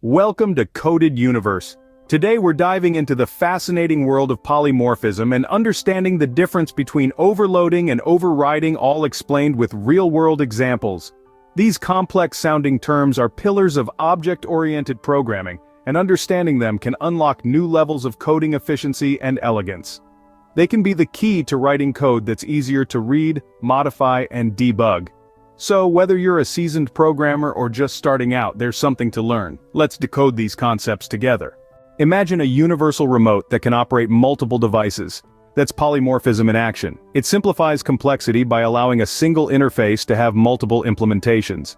Welcome to Coded Universe. Today we're diving into the fascinating world of polymorphism and understanding the difference between overloading and overriding, all explained with real-world examples. These complex-sounding terms are pillars of object-oriented programming, and understanding them can unlock new levels of coding efficiency and elegance. They can be the key to writing code that's easier to read, modify, and debug. So, whether you're a seasoned programmer or just starting out, there's something to learn. Let's decode these concepts together. Imagine a universal remote that can operate multiple devices. That's polymorphism in action. It simplifies complexity by allowing a single interface to have multiple implementations.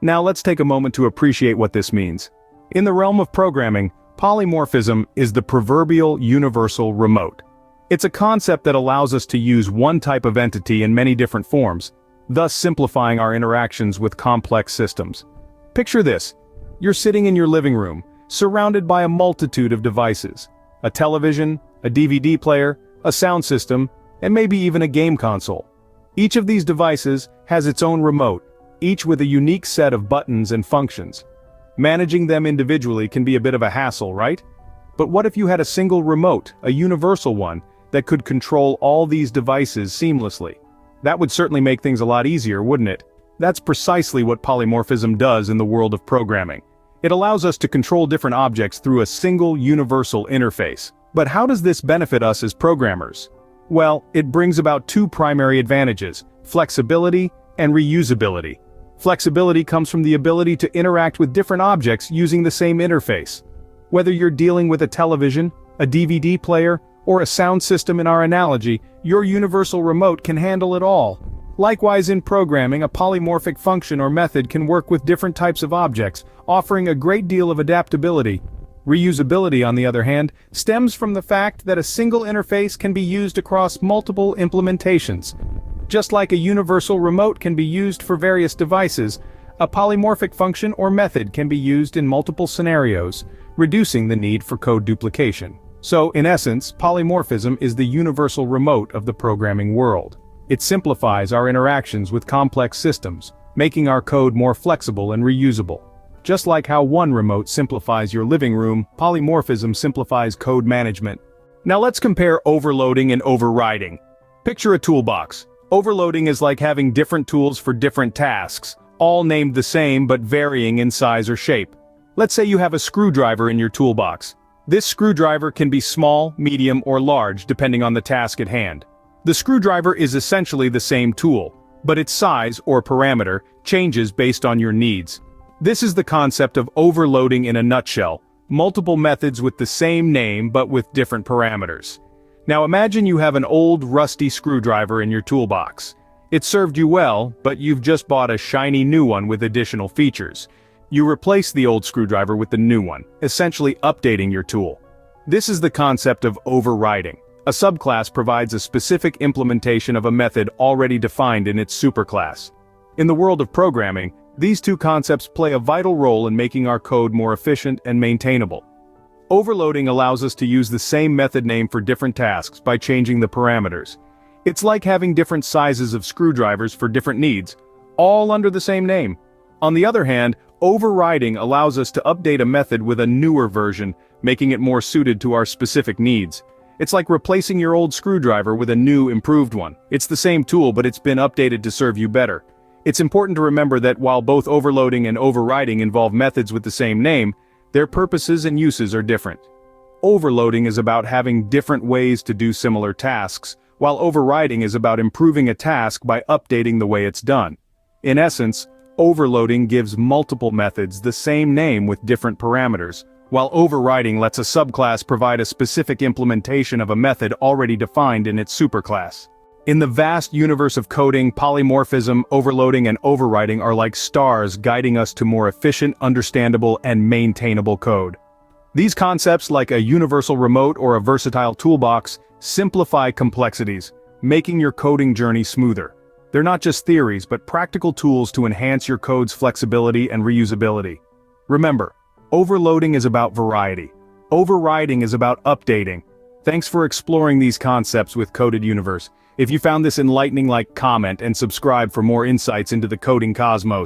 Now let's take a moment to appreciate what this means. In the realm of programming, polymorphism is the proverbial universal remote. It's a concept that allows us to use one type of entity in many different forms, thus simplifying our interactions with complex systems. Picture this. You're sitting in your living room, surrounded by a multitude of devices. A television, a DVD player, a sound system, and maybe even a game console. Each of these devices has its own remote, each with a unique set of buttons and functions. Managing them individually can be a bit of a hassle, right? But what if you had a single remote, a universal one, that could control all these devices seamlessly? That would certainly make things a lot easier, wouldn't it? That's precisely what polymorphism does in the world of programming. It allows us to control different objects through a single universal interface. But how does this benefit us as programmers? Well, it brings about two primary advantages: flexibility and reusability. Flexibility comes from the ability to interact with different objects using the same interface. Whether you're dealing with a television, a DVD player, or a sound system in our analogy, your universal remote can handle it all. Likewise, in programming, a polymorphic function or method can work with different types of objects, offering a great deal of adaptability. Reusability, on the other hand, stems from the fact that a single interface can be used across multiple implementations. Just like a universal remote can be used for various devices, a polymorphic function or method can be used in multiple scenarios, reducing the need for code duplication. So, in essence, polymorphism is the universal remote of the programming world. It simplifies our interactions with complex systems, making our code more flexible and reusable. Just like how one remote simplifies your living room, polymorphism simplifies code management. Now let's compare overloading and overriding. Picture a toolbox. Overloading is like having different tools for different tasks, all named the same but varying in size or shape. Let's say you have a screwdriver in your toolbox. This screwdriver can be small, medium, or large depending on the task at hand. The screwdriver is essentially the same tool, but its size, or parameter, changes based on your needs. This is the concept of overloading in a nutshell: multiple methods with the same name but with different parameters. Now imagine you have an old, rusty screwdriver in your toolbox. It served you well, but you've just bought a shiny new one with additional features. You replace the old screwdriver with the new one, essentially updating your tool. This is the concept of overriding. A subclass provides a specific implementation of a method already defined in its superclass. In the world of programming, these two concepts play a vital role in making our code more efficient and maintainable. Overloading allows us to use the same method name for different tasks by changing the parameters. It's like having different sizes of screwdrivers for different needs, all under the same name. On the other hand, overriding allows us to update a method with a newer version, making it more suited to our specific needs. It's like replacing your old screwdriver with a new, improved one. It's the same tool, but it's been updated to serve you better. It's important to remember that while both overloading and overriding involve methods with the same name, their purposes and uses are different. Overloading is about having different ways to do similar tasks, while overriding is about improving a task by updating the way it's done. In essence, overloading gives multiple methods the same name with different parameters, while overriding lets a subclass provide a specific implementation of a method already defined in its superclass. In the vast universe of coding, polymorphism, overloading, and overriding are like stars guiding us to more efficient, understandable, and maintainable code. These concepts, like a universal remote or a versatile toolbox, simplify complexities, making your coding journey smoother. They're not just theories, but practical tools to enhance your code's flexibility and reusability. Remember, overloading is about variety. Overriding is about updating. Thanks for exploring these concepts with Coded Universe. If you found this enlightening, comment and subscribe for more insights into the coding cosmos.